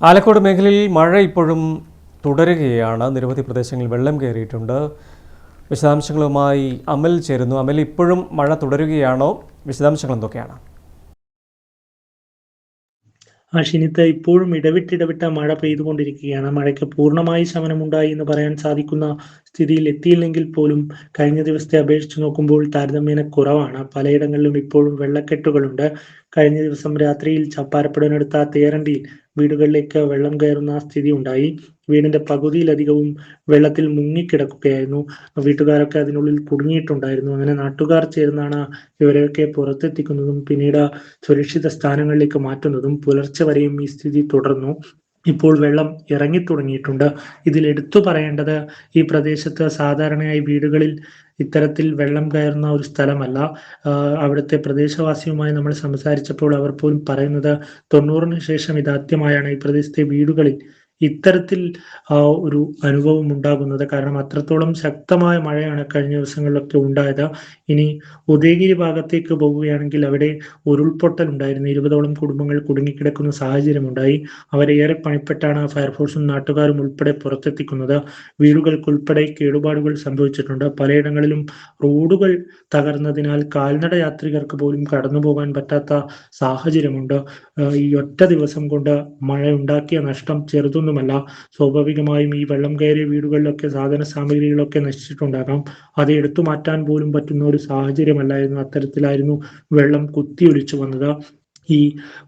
ആലക്കോട് മേഖലയിൽ മഴ ഇപ്പോഴും തുടരുകയാണ്. നിരവധി പ്രദേശങ്ങളിൽ വെള്ളം കയറിയിട്ടുണ്ട്. വിശദാംശങ്ങളുമായി അമൽ ചേരുന്നു. അമൽ, ഇപ്പോഴും മഴ തുടരുകയാണോ? വിശദാംശങ്ങൾ എന്തൊക്കെയാണ്? ഷിനിത്ത്, ഇപ്പോഴും ഇടവിട്ടിടവിട്ട മഴ പെയ്തുകൊണ്ടിരിക്കുകയാണ്. മഴയ്ക്ക് പൂർണ്ണമായി ശമനമുണ്ടായി എന്ന് പറയാൻ സാധിക്കുന്ന സ്ഥിതിയിൽ എത്തിയില്ലെങ്കിൽ പോലും കഴിഞ്ഞ ദിവസത്തെ അപേക്ഷിച്ച് നോക്കുമ്പോൾ താരതമ്യേന കുറവാണ്. പലയിടങ്ങളിലും ഇപ്പോഴും വെള്ളക്കെട്ടുകളുണ്ട്. കഴിഞ്ഞ ദിവസം രാത്രിയിൽ ചപ്പാരപ്പുഴനടുത്ത തേരണ്ടിയിൽ വീടുകളിലേക്ക് വെള്ളം കയറുന്ന സ്ഥിതി ഉണ്ടായി. വീടിന്റെ പകുതിയിലധികവും വെള്ളത്തിൽ മുങ്ങിക്കിടക്കുകയായിരുന്നു. വീട്ടുകാരൊക്കെ അതിനുള്ളിൽ കുടുങ്ങിയിട്ടുണ്ടായിരുന്നു. അങ്ങനെ നാട്ടുകാർ ചേർന്നാണ് ഇവരെയൊക്കെ പുറത്തെത്തിക്കുന്നതും പിന്നീട് സുരക്ഷിത സ്ഥാനങ്ങളിലേക്ക് മാറ്റുന്നതും. പുലർച്ചെ വരെയും ഈ സ്ഥിതി തുടർന്നു. ഇപ്പോൾ വെള്ളം ഇറങ്ങി തുടങ്ങിയിട്ടുണ്ട്. ഇതിൽ എടുത്തു പറയേണ്ടത്, ഈ പ്രദേശത്ത് സാധാരണയായി വീടുകളിൽ ഇത്തരത്തിൽ വെള്ളം കയറുന്ന ഒരു സ്ഥലമല്ല. അവിടുത്തെ പ്രദേശവാസിയുമായി നമ്മൾ സംസാരിച്ചപ്പോൾ അവർ പോലും പറയുന്നത് 90-ന് ശേഷം ഇതാദ്യമായാണ് ഈ പ്രദേശത്തെ വീടുകളിൽ ഇത്തരത്തിൽ ഒരു അനുഭവം ഉണ്ടാകുന്നത്. കാരണം അത്രത്തോളം ശക്തമായ മഴയാണ് കഴിഞ്ഞ ദിവസങ്ങളിലൊക്കെ ഉണ്ടായത്. ഇനി ഉദയഗിരി ഭാഗത്തേക്ക് പോവുകയാണെങ്കിൽ അവിടെ ഉരുൾപൊട്ടൽ ഉണ്ടായിരുന്നു. 20ഓളം കുടുംബങ്ങൾ കുടുങ്ങിക്കിടക്കുന്ന സാഹചര്യമുണ്ടായി. അവരെ ഏറെ പണിപ്പെട്ടാണ് ഫയർഫോഴ്സും നാട്ടുകാരും ഉൾപ്പെടെ പുറത്തെത്തിക്കുന്നത്. വീടുകൾക്കുൾപ്പെടെ കേടുപാടുകൾ സംഭവിച്ചിട്ടുണ്ട്. പലയിടങ്ങളിലും റോഡുകൾ തകർന്നതിനാൽ കാൽനട യാത്രികർക്ക് പോലും കടന്നു പോകാൻ പറ്റാത്ത സാഹചര്യമുണ്ട്. ഈ ഒറ്റ ദിവസം കൊണ്ട് മഴ ഉണ്ടാക്കിയ നഷ്ടം ചെറുതൊന്നുമല്ല. സ്വാഭാവികമായും ഈ വെള്ളം കയറിയ വീടുകളിലൊക്കെ സാധന സാമഗ്രികളൊക്കെ നശിച്ചിട്ടുണ്ടാകാം. അത് എടുത്തു മാറ്റാൻ പോലും പറ്റുന്ന ഒരു സാഹചര്യമല്ലായിരുന്നു. അത്തരത്തിലായിരുന്നു വെള്ളം കുത്തിയൊലിച്ചു വന്നത്. ഈ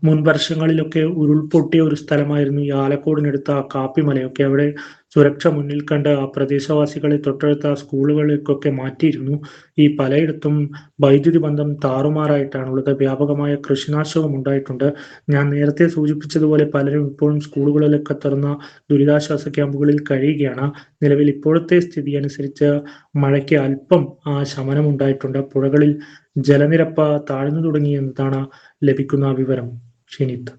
മുൻ വർഷങ്ങളിലൊക്കെ ഉരുൾപൊട്ടിയ ഒരു സ്ഥലമായിരുന്നു ഈ ആലക്കോടിനടുത്ത കാപ്പിമലയൊക്കെ. അവിടെ സുരക്ഷ മുന്നിൽ കണ്ട് ആ പ്രദേശവാസികളെ തൊട്ടടുത്ത സ്കൂളുകളിലേക്കൊക്കെ മാറ്റിയിരുന്നു. ഈ പലയിടത്തും വൈദ്യുതി ബന്ധം താറുമാറായിട്ടാണുള്ളത്. വ്യാപകമായ കൃഷിനാശവും ഉണ്ടായിട്ടുണ്ട്. ഞാൻ നേരത്തെ സൂചിപ്പിച്ചതുപോലെ പലരും ഇപ്പോഴും സ്കൂളുകളിലൊക്കെ തുറന്ന ദുരിതാശ്വാസ ക്യാമ്പുകളിൽ കഴിയുകയാണ്. നിലവിൽ ഇപ്പോഴത്തെ സ്ഥിതി അനുസരിച്ച് മഴയ്ക്ക് അല്പം ശമനമുണ്ടായിട്ടുണ്ട്. പുഴകളിൽ ജലനിരപ്പ് താഴ്ന്നു തുടങ്ങി എന്നതാണ് ലഭിക്കുന്ന വിവരം. ഷിനിത്ത്.